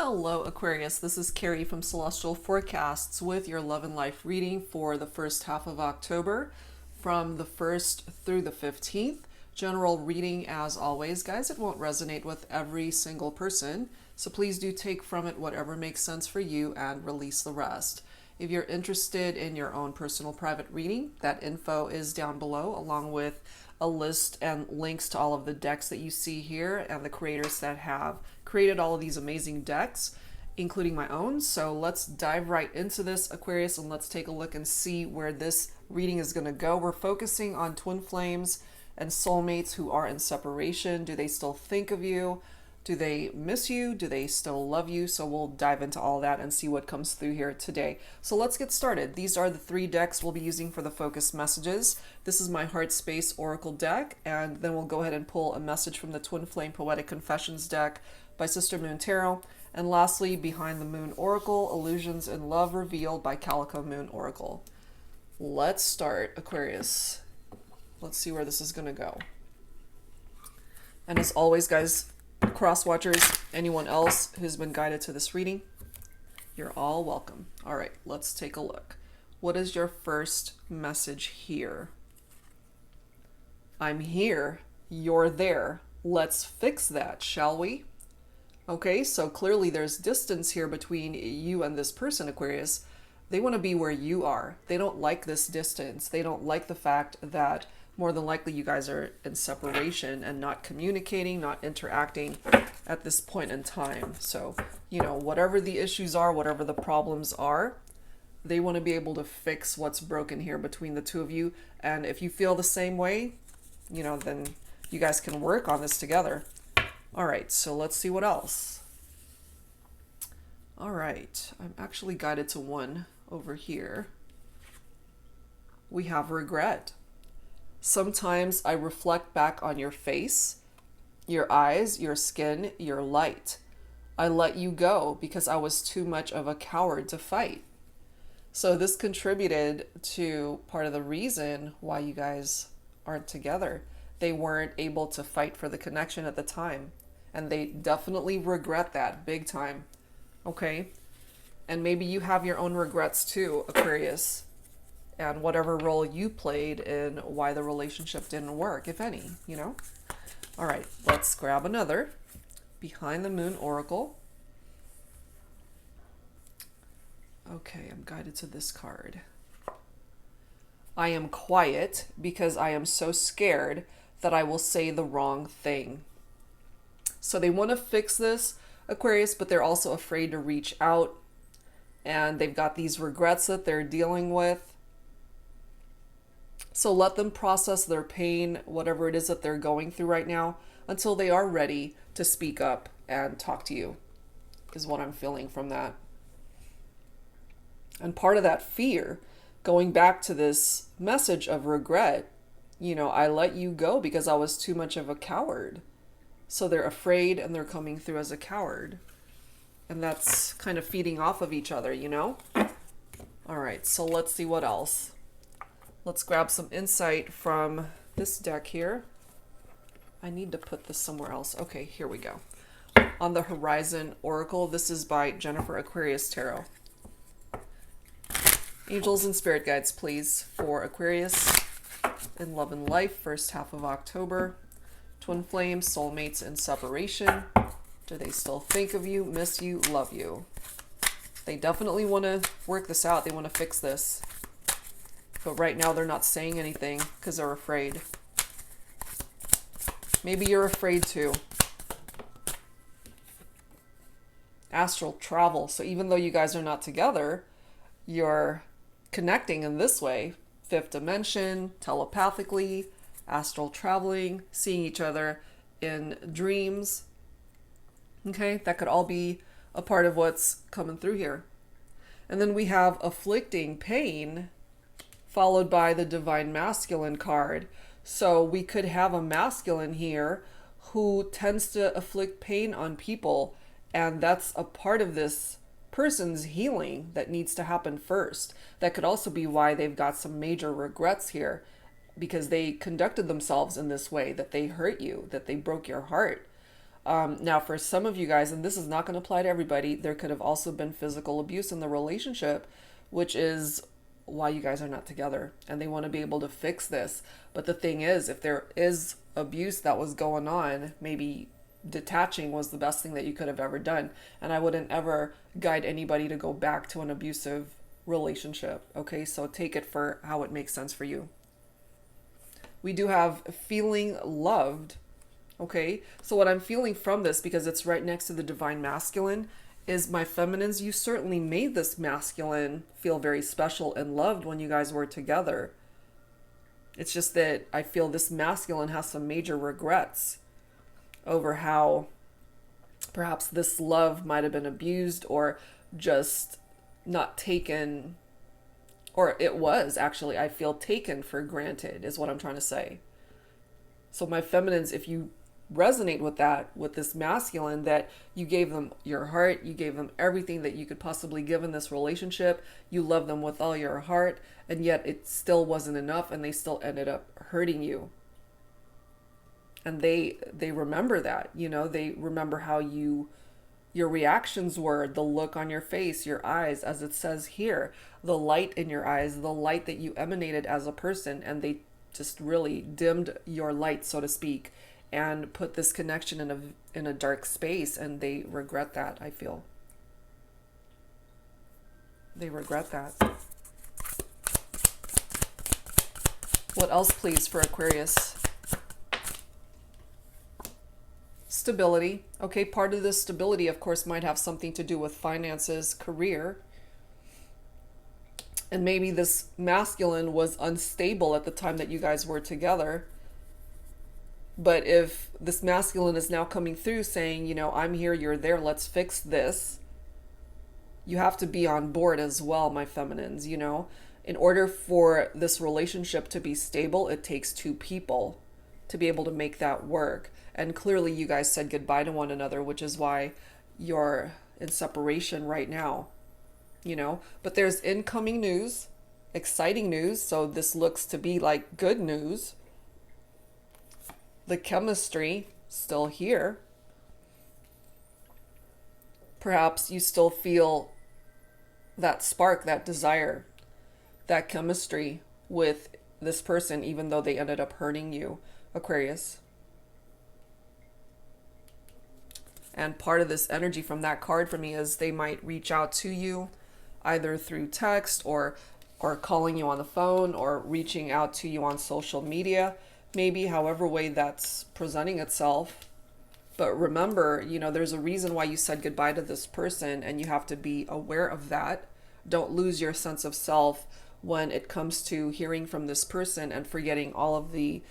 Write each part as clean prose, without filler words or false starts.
Hello Aquarius, this is Carrie from Celestial Forecasts with your love and life reading for the first half of October from the 1st through the 15th. General reading as always, guys. It won't resonate with every single person, so please do take from it whatever makes sense for you and release the rest. If you're interested in your own personal private reading, that info is down below along with a list and links to all of the decks that you see here and the creators that have created all of these amazing decks, including my own. So let's dive right into this, Aquarius, and let's take a look and see where this reading is going to go. We're focusing on twin flames and soulmates who are in separation. Do they still think of you? Do they miss you? Do they still love you? So we'll dive into all that and see what comes through here today. So let's get started. These are the 3 decks we'll be using for the focus messages. This is my HeartSpace Oracle deck, and then we'll go ahead and pull a message from the Twin Flame Poetic Confessions deck by Sister Moon Tarot. And lastly, Behind the Moon Oracle, Illusions in Love Revealed by Calico Moon Oracle. Let's start, Aquarius. Let's see where this is going to go. And as always, guys, cross watchers, anyone else who's been guided to this reading, you're all welcome. All right, let's take a look. What is your first message here? I'm here. You're there. Let's fix that, shall we? Okay, so clearly there's distance here between you and this person, Aquarius. They want to be where you are. They don't like this distance. They don't like the fact that more than likely you guys are in separation and not communicating, not interacting at this point in time. So, whatever the issues are, whatever the problems are, they want to be able to fix what's broken here between the two of you. And if you feel the same way, then you guys can work on this together. All right, so let's see what else. All right, I'm actually guided to one over here. We have regret. Sometimes I reflect back on your face, your eyes, your skin, your light. I let you go because I was too much of a coward to fight. So this contributed to part of the reason why you guys aren't together. They weren't able to fight for the connection at the time. And they definitely regret that big time. Okay? And maybe you have your own regrets too, Aquarius. And whatever role you played in why the relationship didn't work, if any, All right, let's grab another. Behind the Moon Oracle. Okay, I'm guided to this card. I am quiet because I am so scared that I will say the wrong thing. So they want to fix this, Aquarius, but they're also afraid to reach out. And they've got these regrets that they're dealing with. So let them process their pain, whatever it is that they're going through right now, until they are ready to speak up and talk to you, is what I'm feeling from that. And part of that fear, going back to this message of regret, I let you go because I was too much of a coward. So they're afraid and they're coming through as a coward. And that's kind of feeding off of each other, All right, so let's see what else. Let's grab some insight from this deck here. I need to put this somewhere else. Okay, here we go. On the Horizon Oracle, this is by Jennifer Aquarius Tarot. Angels and spirit guides, please, for Aquarius in love and life, first half of October. Twin flames, soulmates in separation. Do they still think of you, miss you, love you? They definitely want to work this out. They want to fix this. But right now they're not saying anything because they're afraid. Maybe you're afraid too. Astral travel. So even though you guys are not together, you're connecting in this way. 5th dimension, telepathically, astral traveling, seeing each other in dreams. Okay, that could all be a part of what's coming through here. And then we have afflicting pain, followed by the Divine Masculine card. So we could have a masculine here who tends to afflict pain on people, and that's a part of this person's healing that needs to happen first. That could also be why they've got some major regrets here, because they conducted themselves in this way, that they hurt you, that they broke your heart. Now, for some of you guys, and this is not going to apply to everybody, there could have also been physical abuse in the relationship, which is why you guys are not together, and they want to be able to fix this. But the thing is, if there is abuse that was going on, maybe detaching was the best thing that you could have ever done. And I wouldn't ever guide anybody to go back to an abusive relationship. Okay, so take it for how it makes sense for you. We do have feeling loved. Okay, so what I'm feeling from this, because it's right next to the divine masculine, is my feminines, you certainly made this masculine feel very special and loved when you guys were together. It's just that I feel this masculine has some major regrets over how perhaps this love might have been abused or just not taken, or it was actually, I feel, taken for granted, is what I'm trying to say. So my feminines, if you resonate with that, with this masculine, that you gave them your heart, you gave them everything that you could possibly give in this relationship, you love them with all your heart, and yet it still wasn't enough, and they still ended up hurting you. And they remember that, you know, they remember how your reactions were, the look on your face, your eyes, as it says here, the light in your eyes, the light that you emanated as a person, and they just really dimmed your light, so to speak, and put this connection in a dark space, and they regret that, I feel. They regret that. What else, please, for Aquarius? Stability. Okay, part of this stability, of course, might have something to do with finances, career. And maybe this masculine was unstable at the time that you guys were together. But if this masculine is now coming through saying, you know, I'm here, you're there, let's fix this, you have to be on board as well, my feminines, you know. In order for this relationship to be stable, it takes two people to be able to make that work. And clearly you guys said goodbye to one another, which is why you're in separation right now, you know. But there's incoming news, exciting news, so this looks to be like good news. The chemistry still here. Perhaps you still feel that spark, that desire, that chemistry with this person, even though they ended up hurting you, Aquarius. And part of this energy from that card for me is they might reach out to you either through text or calling you on the phone or reaching out to you on social media. Maybe however way that's presenting itself. But remember, you know, there's a reason why you said goodbye to this person, and you have to be aware of that. Don't lose your sense of self when it comes to hearing from this person and forgetting all of the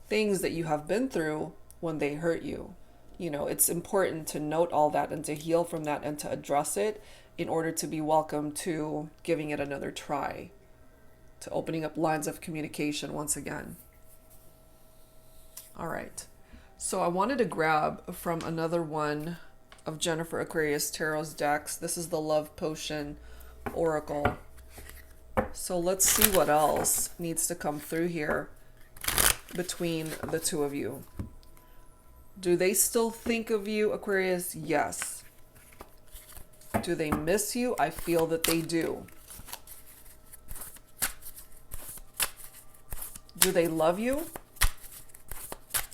things that you have been through when they hurt you. You know, it's important to note all that and to heal from that and to address it in order to be welcome to giving it another try, to opening up lines of communication once again. All right, so I wanted to grab from another one of Jennifer Aquarius Tarot's decks. This is the Love Potion Oracle. So let's see what else needs to come through here between the two of you. Do they still think of you, Aquarius? Yes. Do they miss you? I feel that they do. Do they love you?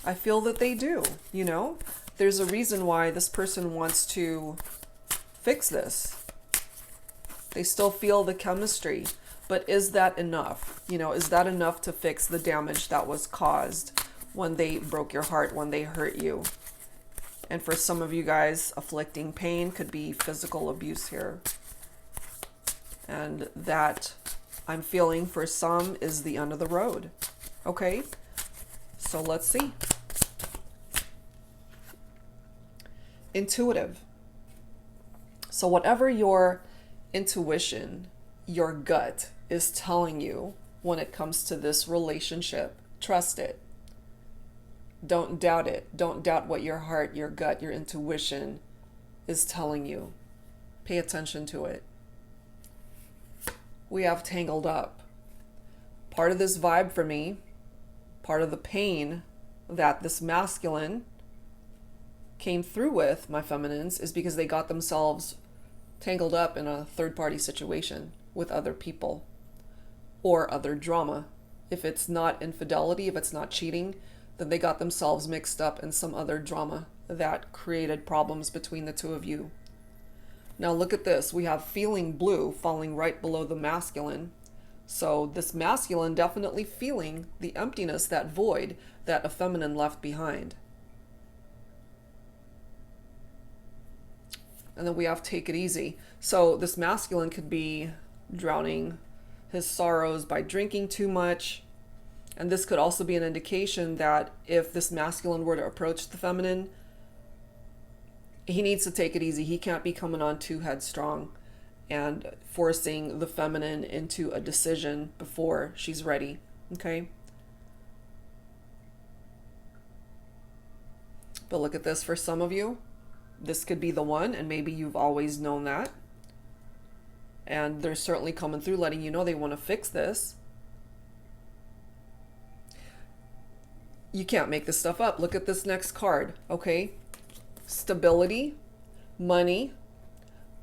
I feel that they do, you know? There's a reason why this person wants to fix this. They still feel the chemistry, but is that enough? You know, is that enough to fix the damage that was caused when they broke your heart, when they hurt you? And for some of you guys, afflicting pain could be physical abuse here. And that, I'm feeling for some, is the end of the road. Okay? So let's see. Intuitive. So whatever your intuition, your gut is telling you when it comes to this relationship, trust it. Don't doubt it. Don't doubt what your heart, your gut, your intuition is telling you. Pay attention to it. We have tangled up. Part of this vibe for me, part of the pain that this masculine came through with, my feminines, is because they got themselves tangled up in a third-party situation with other people or other drama. If it's not infidelity, if it's not cheating, then they got themselves mixed up in some other drama that created problems between the two of you. Now look at this. We have feeling blue falling right below the masculine. So this masculine definitely feeling the emptiness, that void that a feminine left behind. And then we have take it easy. So this masculine could be drowning his sorrows by drinking too much. And this could also be an indication that if this masculine were to approach the feminine, he needs to take it easy. He can't be coming on too headstrong and forcing the feminine into a decision before she's ready. Okay? But look at this, for some of you, this could be the one, and maybe you've always known that. And they're certainly coming through letting you know they want to fix this. You can't make this stuff up. Look at this next card, okay? Stability, money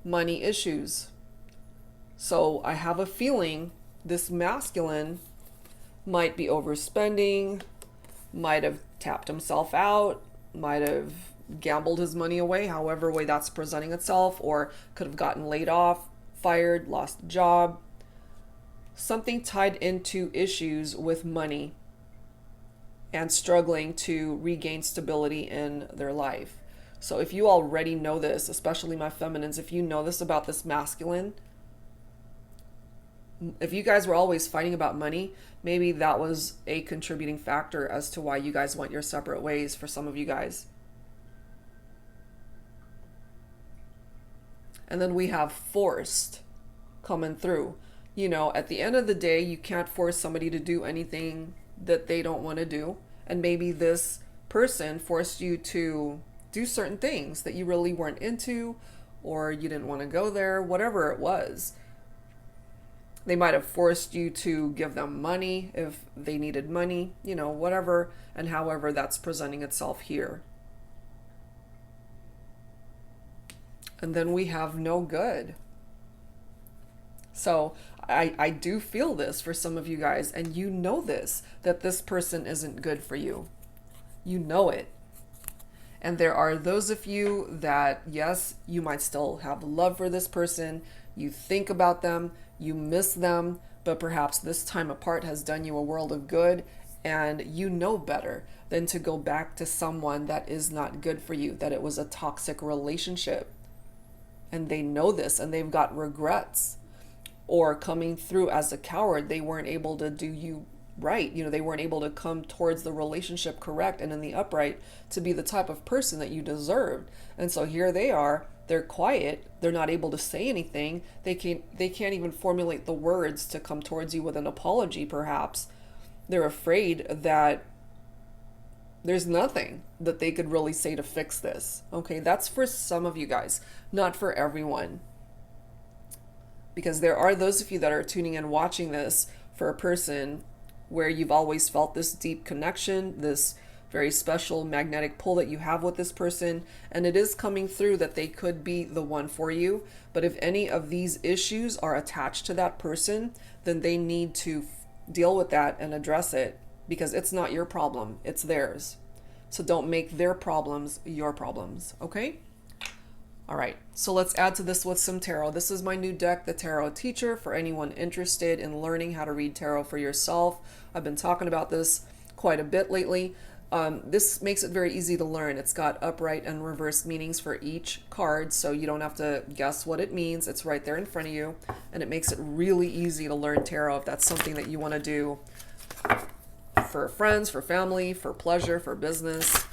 issues. So I have a feeling this masculine might be overspending, might have tapped himself out, might have gambled his money away, however way that's presenting itself, or could have gotten laid off, fired, lost a job. Something tied into issues with money and struggling to regain stability in their life. So if you already know this, especially my feminines, if you know this about this masculine, if you guys were always fighting about money, maybe that was a contributing factor as to why you guys went your separate ways for some of you guys. And then we have forced coming through. You know, at the end of the day, you can't force somebody to do anything that they don't want to do. And maybe this person forced you to do certain things that you really weren't into, or you didn't want to go there, whatever it was. They might have forced you to give them money if they needed money, you know, whatever and however that's presenting itself here. And then we have no good. So I do feel this for some of you guys, and you know this, that this person isn't good for you. You know it. And there are those of you that, yes, you might still have love for this person. You think about them, you miss them, but perhaps this time apart has done you a world of good, and you know better than to go back to someone that is not good for you, that it was a toxic relationship. And they know this, and they've got regrets. Or coming through as a coward, they weren't able to do you right. You know, they weren't able to come towards the relationship correct and in the upright to be the type of person that you deserved. And so here they are, they're quiet, they're not able to say anything, they can't even formulate the words to come towards you with an apology perhaps. They're afraid that there's nothing that they could really say to fix this. Okay, that's for some of you guys, not for everyone. Because there are those of you that are tuning in watching this for a person where you've always felt this deep connection, this very special magnetic pull that you have with this person, and it is coming through that they could be the one for you. But if any of these issues are attached to that person, then they need to deal with that and address it, because it's not your problem, it's theirs. So don't make their problems your problems, okay? All right, so let's add to this with some tarot. This is my new deck, the Tarot Teacher, for anyone interested in learning how to read tarot for yourself. I've been talking about this quite a bit lately. This makes it very easy to learn. It's got upright and reversed meanings for each card, so you don't have to guess what it means. It's right there in front of you, and it makes it really easy to learn tarot if that's something that you want to do for friends, for family, for pleasure, for business.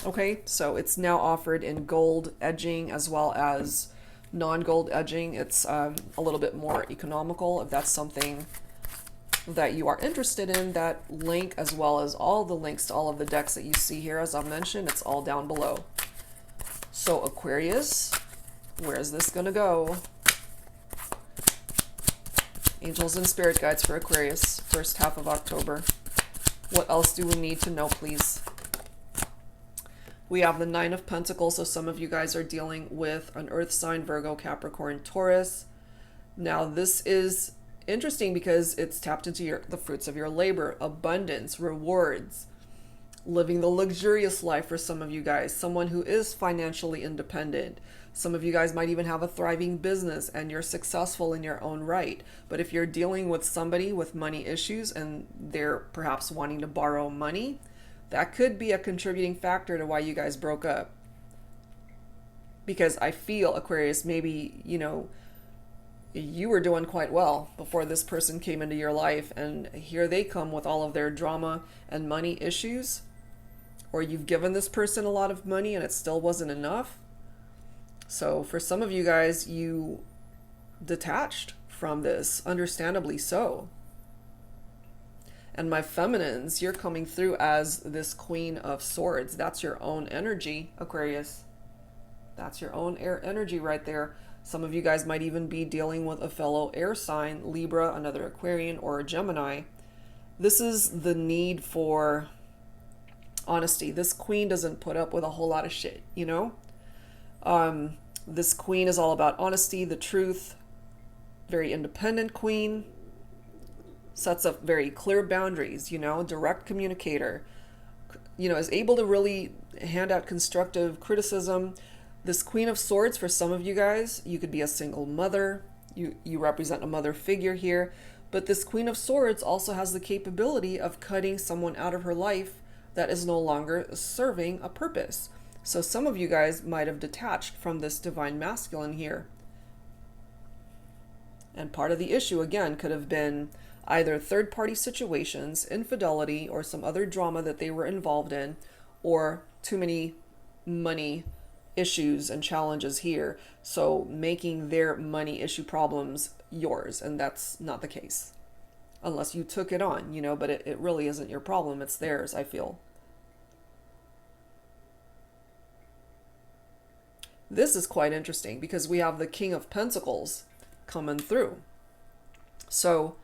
Okay, so it's now offered in gold edging as well as non-gold edging. It's a little bit more economical if that's something that you are interested in. That link, as well as all the links to all of the decks that you see here, as I mentioned, it's all down below. So Aquarius, where's this gonna go? Angels and spirit guides for Aquarius, first half of October. What else do we need to know, please? We have the Nine of Pentacles, so some of you guys are dealing with an earth sign, Virgo, Capricorn, Taurus. Now, this is interesting because it's tapped into the fruits of your labor, abundance, rewards, living the luxurious life for some of you guys, someone who is financially independent. Some of you guys might even have a thriving business and you're successful in your own right. But if you're dealing with somebody with money issues and they're perhaps wanting to borrow money, that could be a contributing factor to why you guys broke up. Because I feel, Aquarius, maybe, you were doing quite well before this person came into your life, and here they come with all of their drama and money issues. Or you've given this person a lot of money and it still wasn't enough. So for some of you guys, you detached from this, understandably so. And my feminines, you're coming through as this Queen of Swords. That's your own energy, Aquarius. That's your own air energy right there. Some of you guys might even be dealing with a fellow air sign, Libra, another Aquarian, or a Gemini. This is the need for honesty. This queen doesn't put up with a whole lot of shit, This queen is all about honesty, the truth. Very independent queen. Sets up very clear boundaries, direct communicator. Is able to really hand out constructive criticism. This Queen of Swords, for some of you guys, you could be a single mother. You represent a mother figure here. But this Queen of Swords also has the capability of cutting someone out of her life that is no longer serving a purpose. So some of you guys might have detached from this divine masculine here. And part of the issue, again, could have been either third-party situations, infidelity, or some other drama that they were involved in, or too many money issues and challenges here. So making their money issue problems yours, and that's not the case. Unless you took it on, but it really isn't your problem. It's theirs, I feel. This is quite interesting because we have the King of Pentacles coming through. So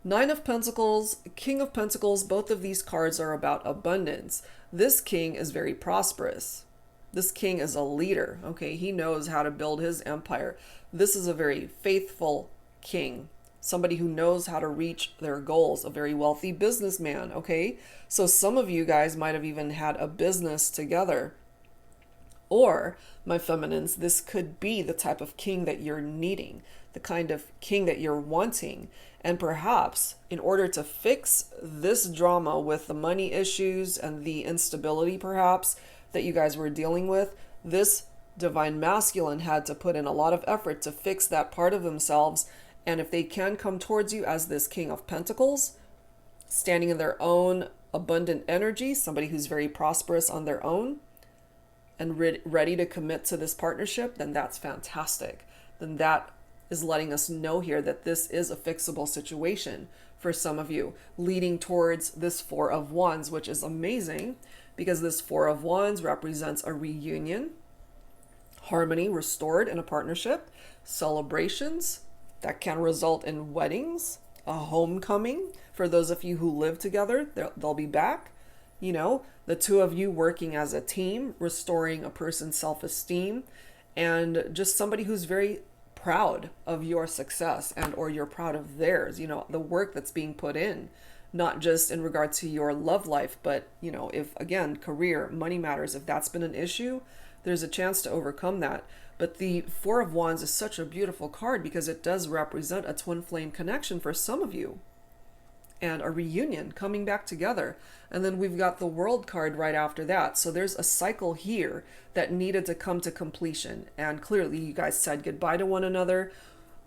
Nine of Pentacles, King of Pentacles, both of these cards are about abundance. This king is very prosperous. This king is a leader, okay? He knows how to build his empire. This is a very faithful king, somebody who knows how to reach their goals, a very wealthy businessman, okay? So some of you guys might have even had a business together. Or, my feminines, this could be the type of king that you're needing, the kind of king that you're wanting. And perhaps in order to fix this drama with the money issues and the instability perhaps that you guys were dealing with, this divine masculine had to put in a lot of effort to fix that part of themselves. And if they can come towards you as this King of Pentacles, standing in their own abundant energy, somebody who's very prosperous on their own, and ready to commit to this partnership, then that's fantastic. Then that is letting us know here that this is a fixable situation for some of you, leading towards this Four of Wands, which is amazing because this Four of Wands represents a reunion, harmony restored in a partnership, celebrations that can result in weddings, a homecoming for those of you who live together. They'll be back. The two of you working as a team, restoring a person's self-esteem, and just somebody who's very proud of your success or you're proud of theirs, the work that's being put in, not just in regard to your love life, but, if, again, career, money matters, if that's been an issue, there's a chance to overcome that. But the Four of Wands is such a beautiful card because it does represent a twin flame connection for some of you. And a reunion coming back together. And then we've got the World card right after that. So there's a cycle here that needed to come to completion. And clearly you guys said goodbye to one another.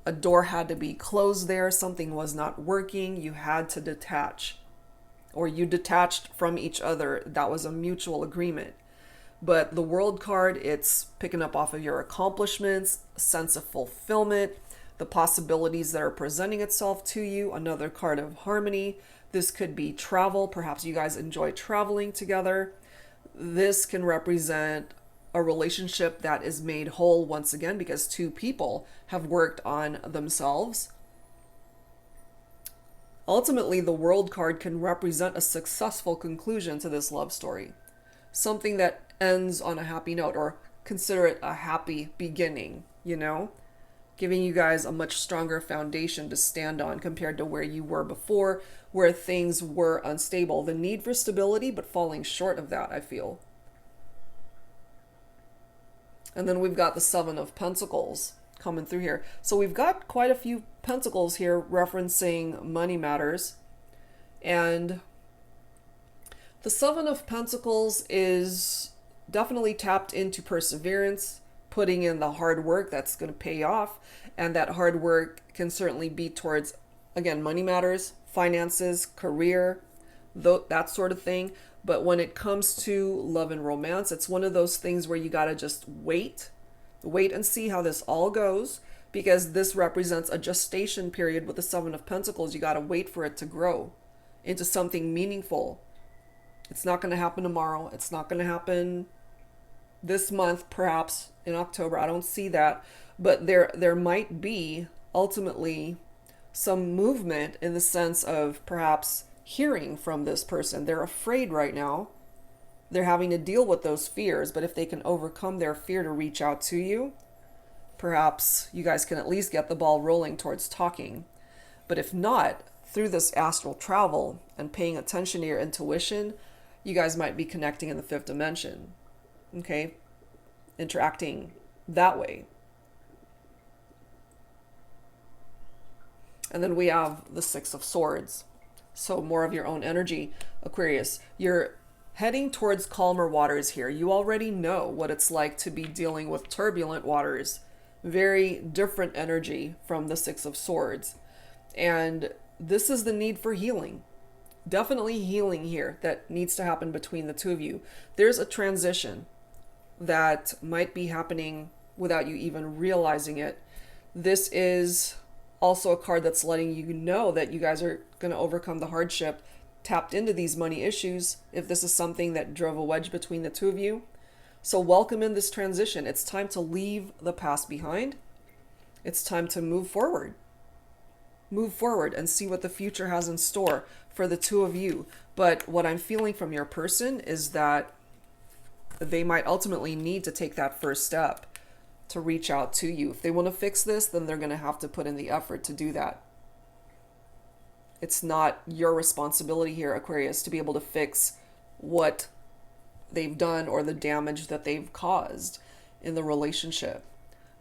A door had to be closed there. Something was not working. You had to detach. Or you detached from each other. That was a mutual agreement. But the World card, it's picking up off of your accomplishments, a sense of fulfillment, the possibilities that are presenting itself to you. Another card of harmony. This could be travel. Perhaps you guys enjoy traveling together. This can represent a relationship that is made whole once again because two people have worked on themselves. Ultimately, the World card can represent a successful conclusion to this love story. Something that ends on a happy note, or consider it a happy beginning, you know? Giving you guys a much stronger foundation to stand on compared to where you were before, where things were unstable. The need for stability, but falling short of that, I feel. And then we've got the Seven of Pentacles coming through here. So we've got quite a few pentacles here referencing money matters. And the Seven of Pentacles is definitely tapped into perseverance, putting in the hard work that's going to pay off. And that hard work can certainly be towards, again, money matters, finances, career, that sort of thing. But when it comes to love and romance, it's one of those things where you got to just wait and see how this all goes, because this represents a gestation period with the Seven of Pentacles. You got to wait for it to grow into something meaningful. It's not going to happen tomorrow. It's not going to happen this month, perhaps in October. I don't see that. But there might be ultimately some movement in the sense of perhaps hearing from this person. They're afraid right now. They're having to deal with those fears. But if they can overcome their fear to reach out to you, perhaps you guys can at least get the ball rolling towards talking. But if not, through this astral travel and paying attention to your intuition, you guys might be connecting in the fifth dimension. Okay? Interacting that way. And then we have the Six of Swords. So more of your own energy, Aquarius. You're heading towards calmer waters here. You already know what it's like to be dealing with turbulent waters. Very different energy from the Six of Swords. And this is the need for healing. Definitely healing here that needs to happen between the two of you. There's a transition that might be happening without you even realizing it. This is also a card that's letting you know that you guys are going to overcome the hardship, tapped into these money issues, if this is something that drove a wedge between the two of you. So welcome in this transition. It's time to leave the past behind. It's time to move forward. Move forward and see what the future has in store for the two of you. But what I'm feeling from your person is that they might ultimately need to take that first step to reach out to you. If they want to fix this, then they're going to have to put in the effort to do that. It's not your responsibility here, Aquarius, to be able to fix what they've done or the damage that they've caused in the relationship.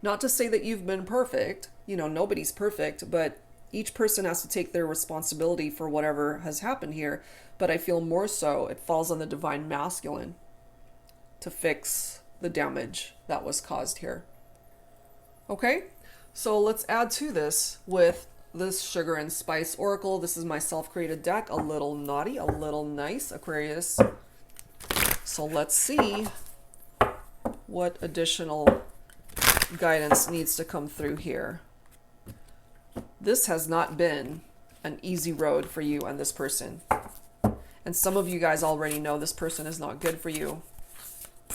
Not to say that you've been perfect, nobody's perfect, but each person has to take their responsibility for whatever has happened here. But I feel more so it falls on the divine masculine to fix the damage that was caused here. Okay, so let's add to this with this Sugar and Spice Oracle. This is my self-created deck, a little naughty, a little nice, Aquarius. So let's see what additional guidance needs to come through here. This has not been an easy road for you and this person. And some of you guys already know this person is not good for you.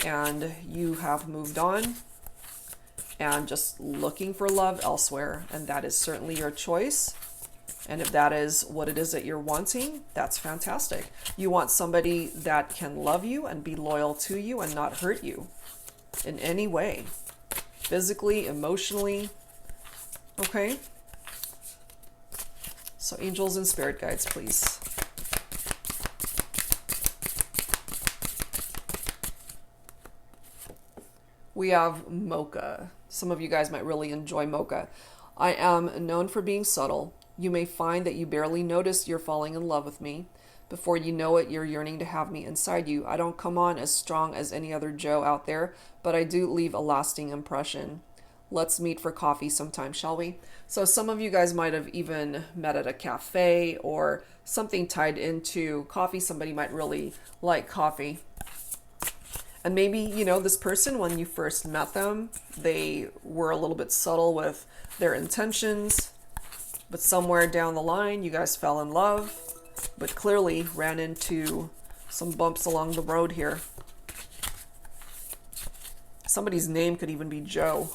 And you have moved on and just looking for love elsewhere. And that is certainly your choice. And if that is what it is that you're wanting, that's fantastic. You want somebody that can love you and be loyal to you and not hurt you in any way. Physically, emotionally. Okay? So angels and spirit guides, please. We have Mocha. Some of you guys might really enjoy Mocha. I am known for being subtle. You may find that you barely notice you're falling in love with me. Before you know it, you're yearning to have me inside you. I don't come on as strong as any other Joe out there, but I do leave a lasting impression. Let's meet for coffee sometime, shall we? So some of you guys might have even met at a cafe or something tied into coffee. Somebody might really like coffee. And maybe, this person, when you first met them, they were a little bit subtle with their intentions. But somewhere down the line, you guys fell in love, but clearly ran into some bumps along the road here. Somebody's name could even be Joe.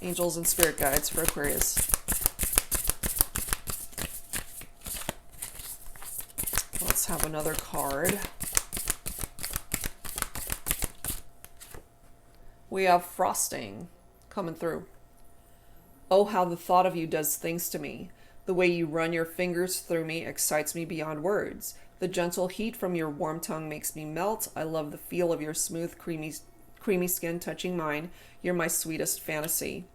Angels and spirit guides for Aquarius. Let's have another card. We have frosting coming through. Oh, how the thought of you does things to me. The way you run your fingers through me excites me beyond words. The gentle heat from your warm tongue makes me melt. I love the feel of your smooth, creamy skin touching mine. You're my sweetest fantasy.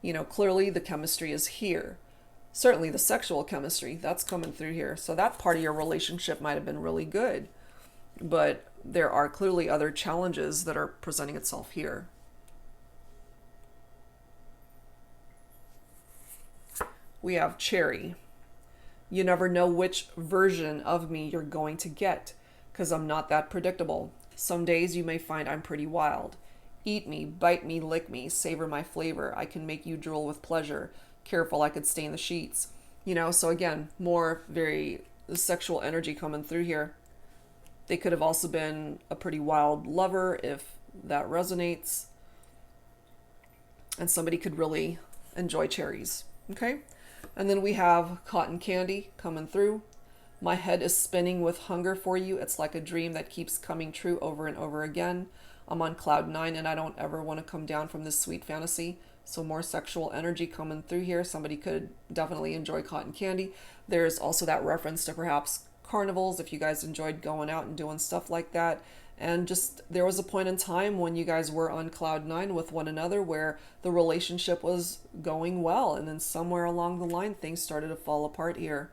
You know, clearly the chemistry is here. Certainly the sexual chemistry, that's coming through here. So that part of your relationship might have been really good. But there are clearly other challenges that are presenting itself here. We have cherry. You never know which version of me you're going to get, because I'm not that predictable. Some days you may find I'm pretty wild. Eat me, bite me, lick me, savor my flavor. I can make you drool with pleasure. Careful, I could stain the sheets. You know, so again, more very sexual energy coming through here. They could have also been a pretty wild lover if that resonates. And somebody could really enjoy cherries. Okay? And then we have cotton candy coming through. My head is spinning with hunger for you. It's like a dream that keeps coming true over and over again. I'm on cloud 9 and I don't ever want to come down from this sweet fantasy. So more sexual energy coming through here. Somebody could definitely enjoy cotton candy. There's also that reference to perhaps carnivals, if you guys enjoyed going out and doing stuff like that. And just there was a point in time when you guys were on cloud 9 with one another where the relationship was going well, and then somewhere along the line things started to fall apart here.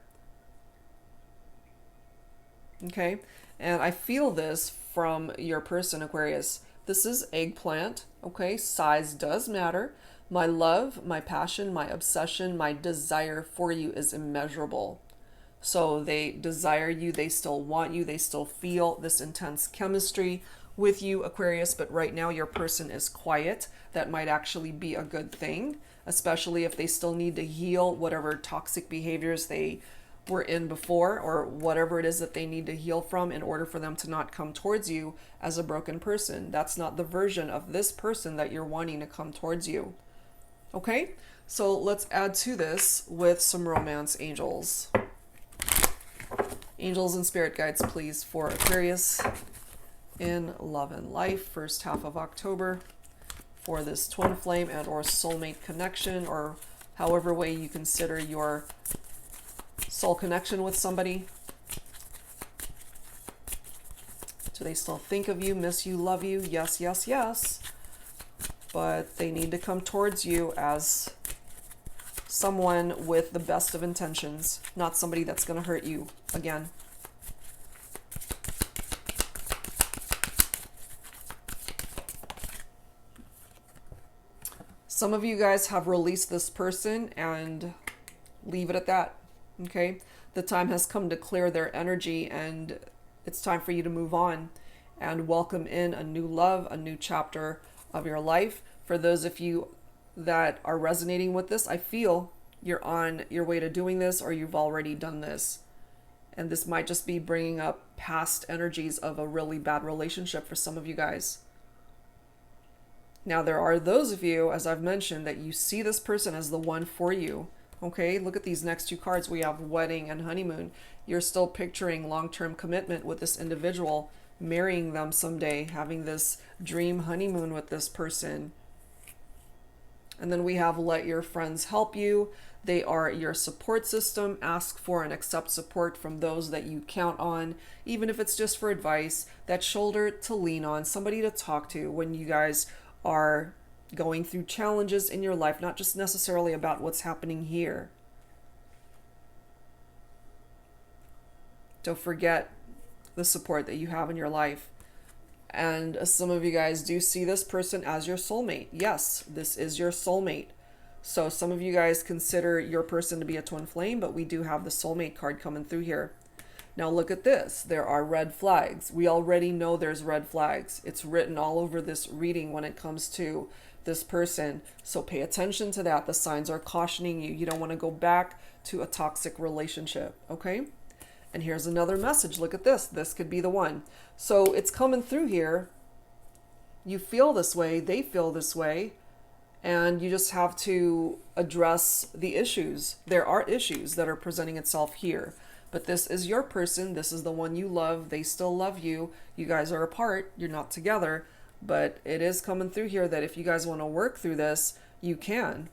Okay, and I feel this from your person, Aquarius. This is eggplant. Okay, size does matter. My love, my passion, my obsession, my desire for you is immeasurable. So they desire you, they still want you, they still feel this intense chemistry with you, Aquarius, but right now your person is quiet. That might actually be a good thing, especially if they still need to heal whatever toxic behaviors they were in before, or whatever it is that they need to heal from in order for them to not come towards you as a broken person. That's not the version of this person that you're wanting to come towards you. Okay, so let's add to this with some romance angels. Angels and spirit guides, please, for Aquarius in love and life, first half of October, for this twin flame and or soulmate connection, or however way you consider your soul connection with somebody. Do they still think of you, miss you, love you? Yes, yes, yes. But they need to come towards you as someone with the best of intentions, not somebody that's going to hurt you again. Some of you guys have released this person and leave it at that. Okay? The time has come to clear their energy, and it's time for you to move on and welcome in a new love, a new chapter of your life. For those of you that are resonating with this, I feel you're on your way to doing this, or you've already done this. And this might just be bringing up past energies of a really bad relationship for some of you guys. Now, there are those of you, as I've mentioned, that you see this person as the one for you. Okay, look at these next two cards. We have wedding and honeymoon. You're still picturing long-term commitment with this individual, marrying them someday, having this dream honeymoon with this person. And then we have let your friends help you. They are your support system. Ask for and accept support from those that you count on, even if it's just for advice, that shoulder to lean on, somebody to talk to when you guys are going through challenges in your life, not just necessarily about what's happening here. Don't forget the support that you have in your life. And some of you guys do see this person as your soulmate. Yes, this is your soulmate. So some of you guys consider your person to be a twin flame, but we do have the soulmate card coming through here. Now look at this. There are red flags. We already know there's red flags. It's written all over this reading when it comes to this person. So pay attention to that. The signs are cautioning you. You don't want to go back to a toxic relationship, okay? And here's another message. Look at this. This could be the one. So it's coming through here. You feel this way. They feel this way. And you just have to address the issues. There are issues that are presenting itself here. But this is your person. This is the one you love. They still love you. You guys are apart. You're not together. But it is coming through here that if you guys want to work through this, you can.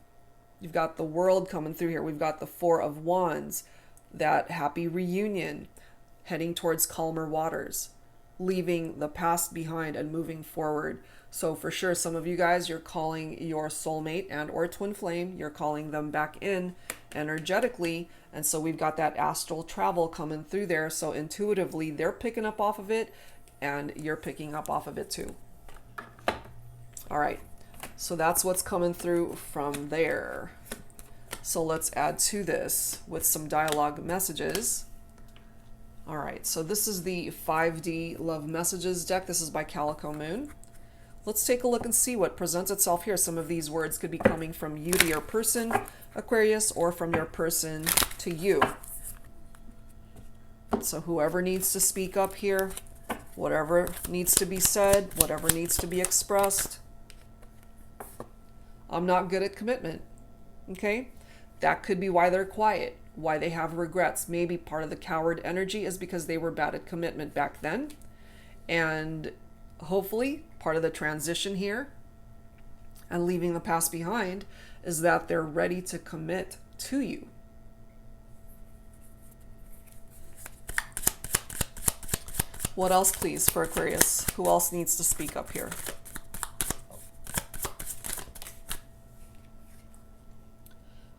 You've got the World coming through here. We've got the Four of Wands, that happy reunion, heading towards calmer waters, leaving the past behind and moving forward. So for sure, some of you guys, you're calling your soulmate and or twin flame, you're calling them back in energetically. And so we've got that astral travel coming through there. So intuitively, they're picking up off of it and you're picking up off of it too. All right. So that's what's coming through from there. So let's add to this with some dialogue messages. All right, so this is the 5D Love Messages deck. This is by Calico Moon. Let's take a look and see what presents itself here. Some of these words could be coming from you to your person, Aquarius, or from your person to you. So whoever needs to speak up here, whatever needs to be said, whatever needs to be expressed. I'm not good at commitment, okay? That could be why they're quiet, why they have regrets. Maybe part of the coward energy is because they were bad at commitment back then. And hopefully part of the transition here and leaving the past behind is that they're ready to commit to you. What else, please, for Aquarius? Who else needs to speak up here?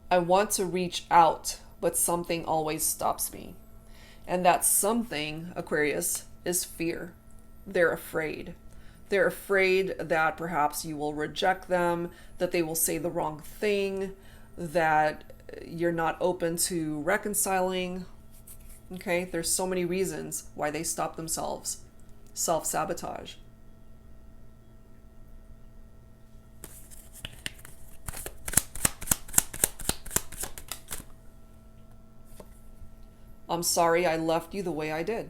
I want to reach out, but something always stops me. And that something, Aquarius, is fear. They're afraid. They're afraid that perhaps you will reject them, that they will say the wrong thing, that you're not open to reconciling. Okay, there's so many reasons why they stop themselves. Self-sabotage. I'm sorry I left you the way I did.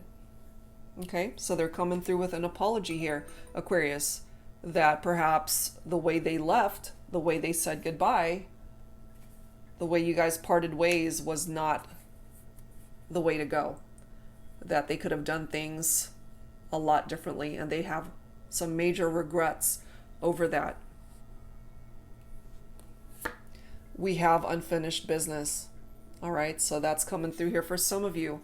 Okay, so they're coming through with an apology here, Aquarius, that perhaps the way they left, the way they said goodbye, the way you guys parted ways was not the way to go. That they could have done things a lot differently, and they have some major regrets over that. We have unfinished business. All right, so that's coming through here for some of you.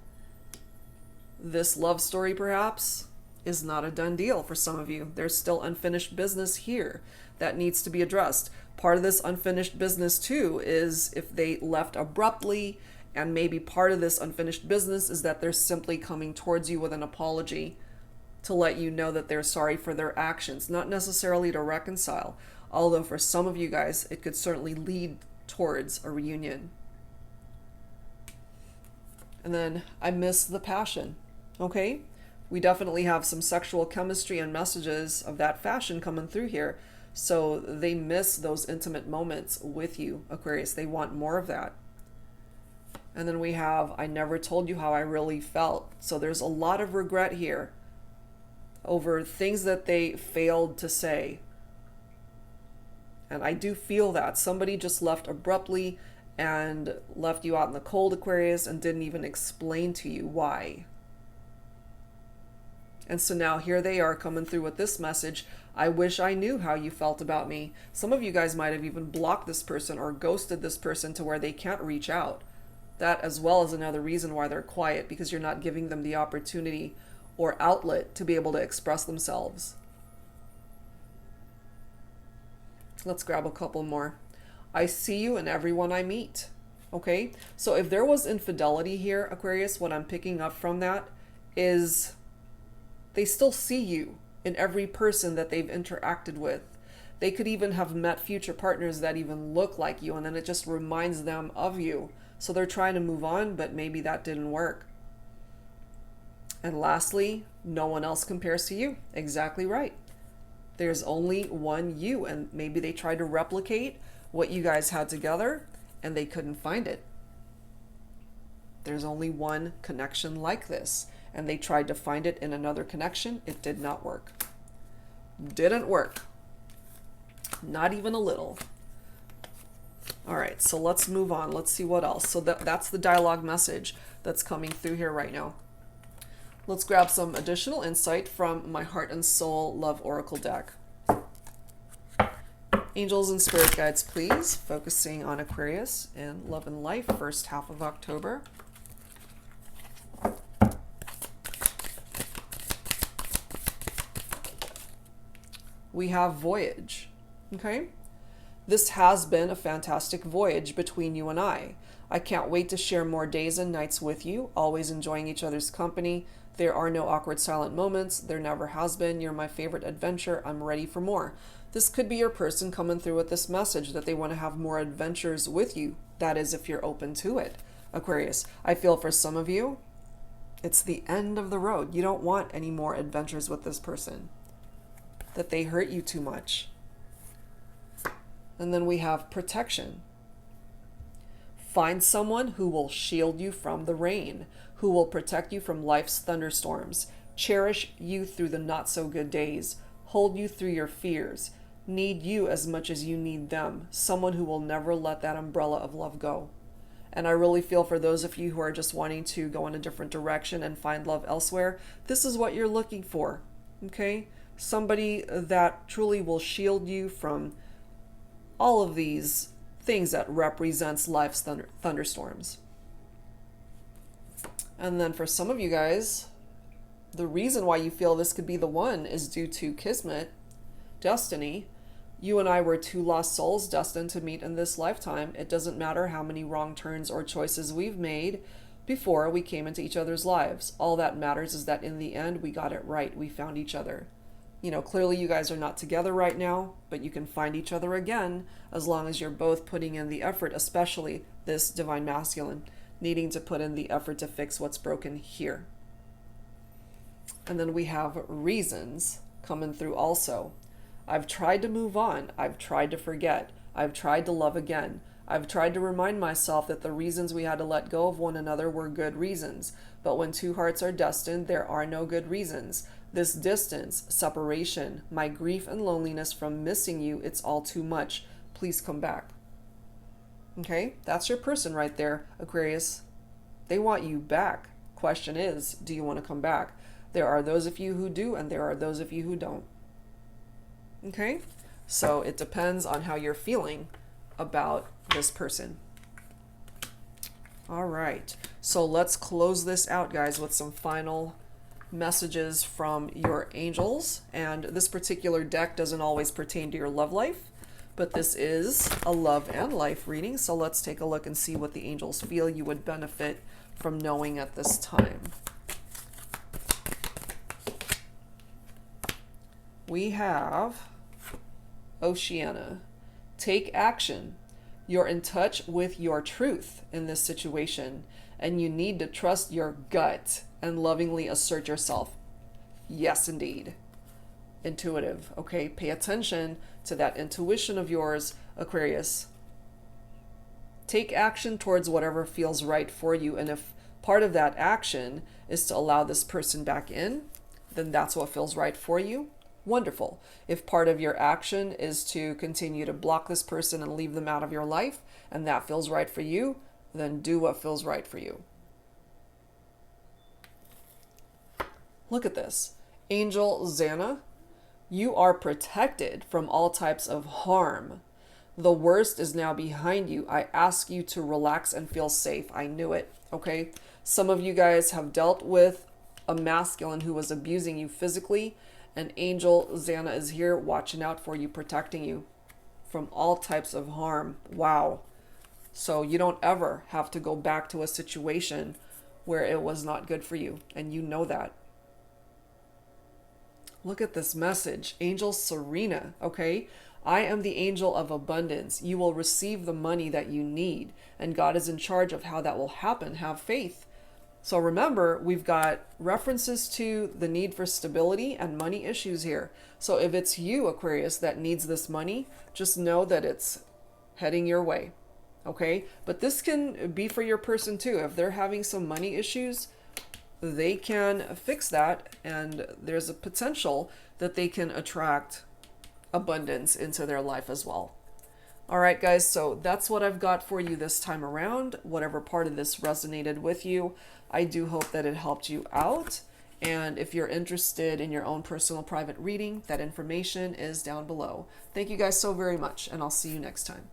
This love story perhaps is not a done deal for some of you. There's still unfinished business here that needs to be addressed. Part of this unfinished business too is if they left abruptly, and maybe part of this unfinished business is that they're simply coming towards you with an apology to let you know that they're sorry for their actions, not necessarily to reconcile, although for some of you guys it could certainly lead towards a reunion. And then I miss the passion. Okay, we definitely have some sexual chemistry and messages of that fashion coming through here. So they miss those intimate moments with you, Aquarius. They want more of that. And then we have, I never told you how I really felt. So there's a lot of regret here over things that they failed to say. And I do feel that somebody just left abruptly and left you out in the cold, Aquarius, and didn't even explain to you why. And so now here they are coming through with this message. I wish I knew how you felt about me. Some of you guys might have even blocked this person or ghosted this person to where they can't reach out. That as well is another reason why they're quiet, because you're not giving them the opportunity or outlet to be able to express themselves. Let's grab a couple more. I see you in everyone I meet. Okay, so if there was infidelity here, Aquarius, what I'm picking up from that is they still see you in every person that they've interacted with. They could even have met future partners that even look like you, and then it just reminds them of you. So they're trying to move on, but maybe that didn't work. And lastly, no one else compares to you. Exactly right. There's only one you, and maybe they tried to replicate what you guys had together and they couldn't find it. There's only one connection like this, and they tried to find it in another connection. It did not work. Didn't work. Not even a little. All right, so let's move on. Let's see what else. So that's the dialogue message that's coming through here right now. Let's grab some additional insight from my Heart and Soul Love Oracle deck. Angels and spirit guides, please, focusing on Aquarius in love and life, first half of October. We have voyage, okay? This has been a fantastic voyage between you and I. I can't wait to share more days and nights with you, always enjoying each other's company. There are no awkward silent moments. There never has been. You're my favorite adventure. I'm ready for more. This could be your person coming through with this message that they want to have more adventures with you. That is, if you're open to it, Aquarius. I feel for some of you, it's the end of the road. You don't want any more adventures with this person, that they hurt you too much. And then we have protection. Find someone who will shield you from the rain, who will protect you from life's thunderstorms, cherish you through the not so good days, hold you through your fears, need you as much as you need them, someone who will never let that umbrella of love go. And I really feel for those of you who are just wanting to go in a different direction and find love elsewhere, this is what you're looking for, okay? Somebody that truly will shield you from all of these things that represents life's thunderstorms. And then for some of you guys, the reason why you feel this could be the one is due to Kismet, destiny. You and I were two lost souls destined to meet in this lifetime. It doesn't matter how many wrong turns or choices we've made before we came into each other's lives. All that matters is that in the end, we got it right. We found each other. You know, clearly you guys are not together right now, but you can find each other again as long as you're both putting in the effort, especially this divine masculine, needing to put in the effort to fix what's broken here. And then we have reasons coming through also. I've tried to move on. I've tried to forget. I've tried to love again. I've tried to remind myself that the reasons we had to let go of one another were good reasons. But when two hearts are destined, there are no good reasons. This distance, separation, my grief and loneliness from missing you, it's all too much. Please come back. Okay, that's your person right there, Aquarius. They want you back. Question is, do you want to come back? There are those of you who do, and there are those of you who don't. Okay, so it depends on how you're feeling about this person. All right, so let's close this out, guys, with some final messages from your angels. And this particular deck doesn't always pertain to your love life, but this is a love and life reading. So let's take a look and see what the angels feel you would benefit from knowing at this time. We have Oceana. Take action. You're in touch with your truth in this situation, and you need to trust your gut and lovingly assert yourself. Yes, indeed. Intuitive. Okay, pay attention to that intuition of yours, Aquarius. Take action towards whatever feels right for you, and if part of that action is to allow this person back in, then that's what feels right for you. Wonderful. If part of your action is to continue to block this person and leave them out of your life, and that feels right for you, then do what feels right for you. Look at this. Angel Xana, you are protected from all types of harm. The worst is now behind you. I ask you to relax and feel safe. I knew it. Okay. Some of you guys have dealt with a masculine who was abusing you physically, and Angel Xana is here watching out for you, protecting you from all types of harm. Wow. So you don't ever have to go back to a situation where it was not good for you, and you know that. Look at this message. Angel Serena, okay? I am the angel of abundance. You will receive the money that you need, and God is in charge of how that will happen. Have faith. So remember, we've got references to the need for stability and money issues here. So if it's you, Aquarius, that needs this money, just know that it's heading your way, okay? But this can be for your person too. If they're having some money issues, they can fix that, and there's a potential that they can attract abundance into their life as well. All right, guys, so that's what I've got for you this time around. Whatever part of this resonated with you, I do hope that it helped you out. And if you're interested in your own personal private reading, that information is down below. Thank you guys so very much, and I'll see you next time.